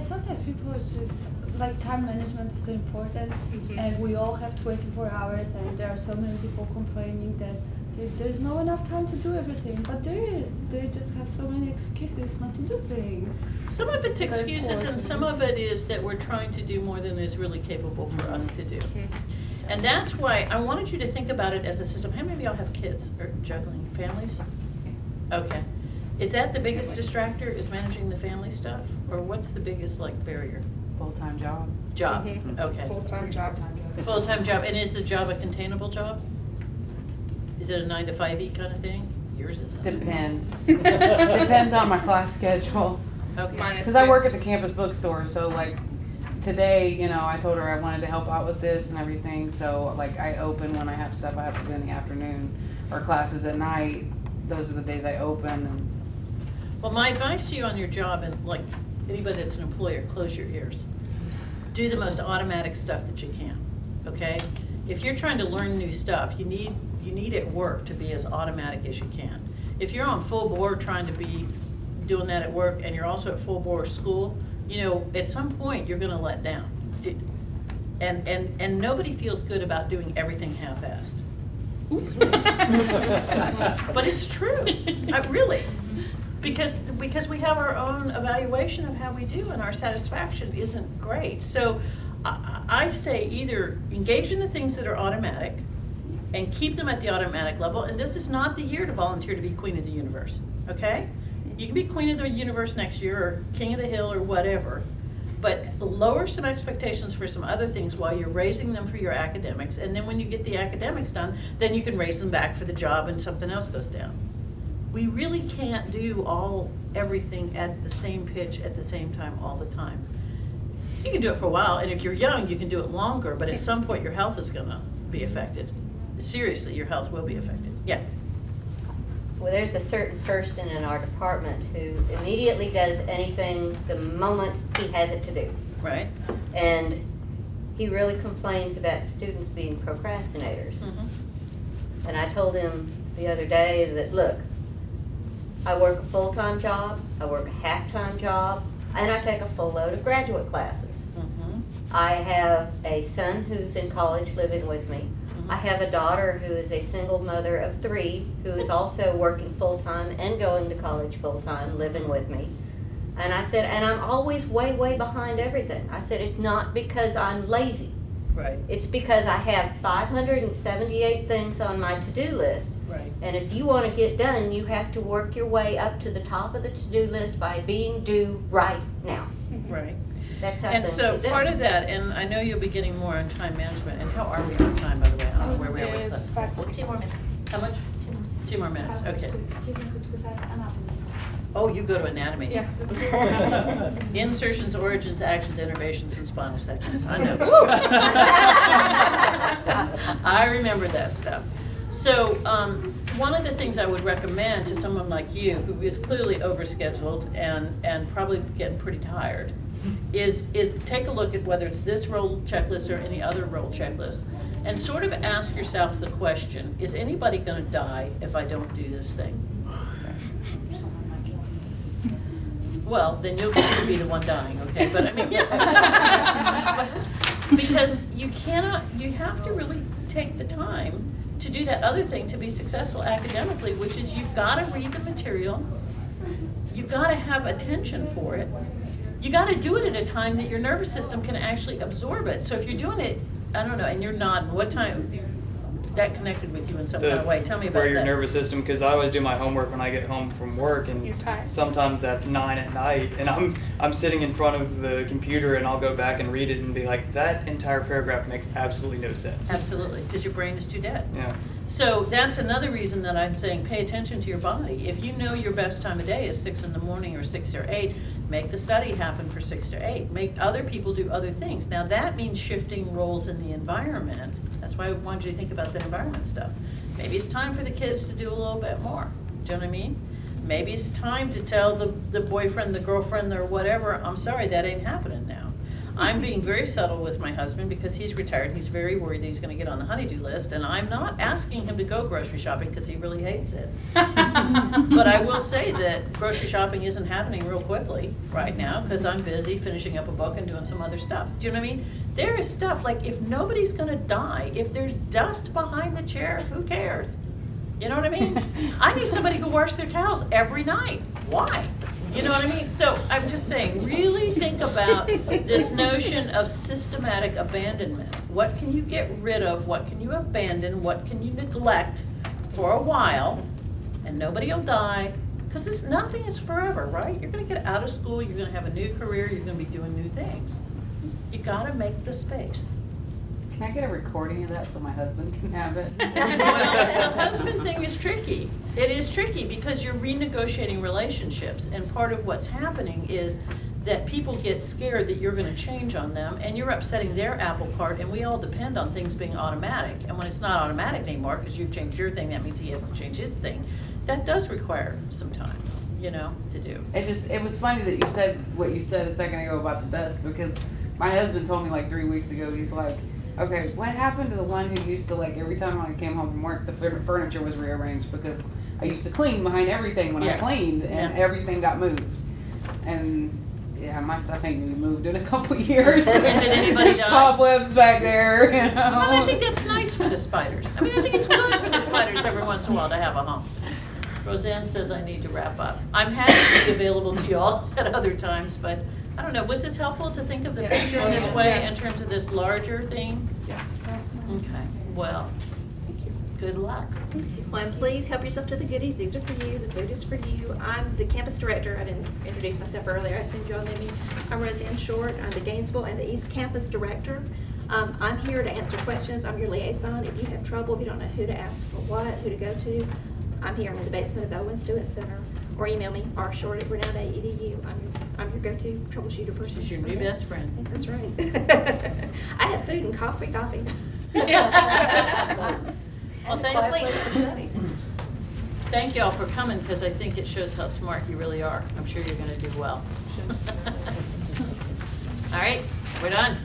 sometimes people are just, like, time management is so important, and we all have 24 hours, and there are so many people complaining that there's not enough time to do everything, but there is. They just have so many excuses not to do things. Some of it's excuses, and some of it is that we're trying to do more than is really capable for us to do. And that's why I wanted you to think about it as a system. How many of y'all have kids or juggling families? Okay. Is that the biggest distractor, is managing the family stuff? Or what's the biggest, like, barrier? Full-time job. Job, okay. Full-time job. Full-time job, and is the job a containable job? Is it a 9 to 5 kind of thing? Yours is. Depends. Depends on my class schedule. Okay. Because I work at the campus bookstore, so like today, you know, I told her I wanted to help out with this and everything, so like I open when I have stuff I have to do in the afternoon, or classes at night. Those are the days I open. And Well, my advice to you on your job, and like anybody that's an employer, close your ears. Do the most automatic stuff that you can, okay? If you're trying to learn new stuff, you need at work to be as automatic as you can. If you're on full board trying to be doing that at work, and you're also at full board school, you know, at some point you're gonna let down. And nobody feels good about doing everything half-assed. But it's true, really. Because we have our own evaluation of how we do, and our satisfaction isn't great. So I say either engage in the things that are automatic and keep them at the automatic level, and this is not the year to volunteer to be queen of the universe, okay? You can be queen of the universe next year, or king of the hill, or whatever, but lower some expectations for some other things while you're raising them for your academics, and then when you get the academics done, then you can raise them back for the job and something else goes down. We really can't do everything at the same pitch at the same time all the time. You can do it for a while, and if you're young, you can do it longer, but at some point your health is gonna be affected. Seriously, your health will be affected. Yeah. Well, there's a certain person in our department who immediately does anything the moment he has it to do. Right. And he really complains about students being procrastinators. And I told him the other day that, look, I work a full-time job, I work a half-time job, and I take a full load of graduate classes. I have a son who's in college living with me. I have a daughter who is a single mother of 3 who is also working full-time and going to college full-time, living with me. And I said, and I'm always way, way behind everything. I said, it's not because I'm lazy. Right. It's because I have 578 things on my to-do list. Right. And if you want to get done, you have to work your way up to the top of the to-do list by being due right now. Right. That's how And things so get done. part of that, and I know you'll be getting more on time management, and how are we on time, by the way? I don't know where we are with It's that. 5:40. 2 more minutes. How much? 2 more minutes, okay. Excuse me, because I have anatomy class. Oh, you go to anatomy. Yeah. Insertions, origins, actions, innervations, and spinal segments. I know. I remember that stuff. So one of the things I would recommend to someone like you, who is clearly overscheduled and probably getting pretty tired, is take a look at whether it's this role checklist or any other role checklist, and sort of ask yourself the question, is anybody going to die if I don't do this thing? Well, then you'll be the one dying, okay? But I mean, because you have to really take the time to do that other thing to be successful academically, which is you've got to read the material, you've got to have attention for it, you got to do it at a time that your nervous system can actually absorb it. So if you're doing it, I don't know, and you're nodding, what time that connected with you in some kind of way? Tell me about where your that. nervous system, because I always do my homework when I get home from work, and You're tired. sometimes that's 9 at night, and I'm sitting in front of the computer, and I'll go back and read it and be like, that entire paragraph makes absolutely no sense. Absolutely, because your brain is too dead. Yeah. So that's another reason that I'm saying pay attention to your body. If you know your best time of day is 6 in the morning or 6 or 8, make the study happen for 6 or 8. Make other people do other things. Now that means shifting roles in the environment. That's why I wanted you to think about the environment stuff. Maybe it's time for the kids to do a little bit more. Do you know what I mean? Maybe it's time to tell the boyfriend, the girlfriend, or whatever, I'm sorry, that ain't happening now. I'm being very subtle with my husband because he's retired. He's very worried that he's gonna get on the honey-do list, and I'm not asking him to go grocery shopping because he really hates it. But I will say that grocery shopping isn't happening real quickly right now because I'm busy finishing up a book and doing some other stuff. Do you know what I mean? There is stuff, like if nobody's gonna die, if there's dust behind the chair, who cares? You know what I mean? I knew somebody who washed their towels every night. Why? You know what I mean? So I'm just saying, really think about this notion of systematic abandonment. What can you get rid of? What can you abandon? What can you neglect for a while? And nobody will die, because nothing is forever, right? You're going to get out of school, you're going to have a new career, you're going to be doing new things. You got to make the space. Can I get a recording of that so my husband can have it? Well, the husband thing is tricky. It is tricky because you're renegotiating relationships, and part of what's happening is that people get scared that you're going to change on them, and you're upsetting their apple cart, and we all depend on things being automatic. And when it's not automatic anymore because you've changed your thing, that means he hasn't changed his thing. That does require some time, you know, to do. It was funny that you said what you said a second ago about the dust, because my husband told me like 3 weeks ago, he's like, okay, what happened to the one who used to, like, every time I came home from work, the furniture was rearranged, because I used to clean behind everything when I cleaned, and everything got moved. And yeah, my stuff ain't gonna be moved in a couple years. And did anybody There's die? cobwebs back there, you know. Well, I think that's nice for the spiders. I mean, I think it's good for the spiders every once in a while to have a home. Roseanne says I need to wrap up. I'm happy to be available to you all at other times, but I don't know, was this helpful to think of the Yes. picture in this way Yes. in terms of this larger thing? Yes. Okay, well, good luck. Well, and please help yourself to the goodies. These are for you. The food is for you. I'm the campus director. I didn't introduce myself earlier. I assumed you all knew me. I'm Roseanne Short. I'm the Gainesville and the East Campus director. I'm here to answer questions. I'm your liaison. If you have trouble, if you don't know who to ask for what, who to go to, I'm here. I'm in the basement of the Owen Stewart Center. Or email me, rshort@brenau.edu. I'm your go-to troubleshooter person. She's your new best friend. That's right. I have food and coffee. Yes. Well, Please. thank you all for coming, because I think it shows how smart you really are. I'm sure you're going to do well. All right, we're done.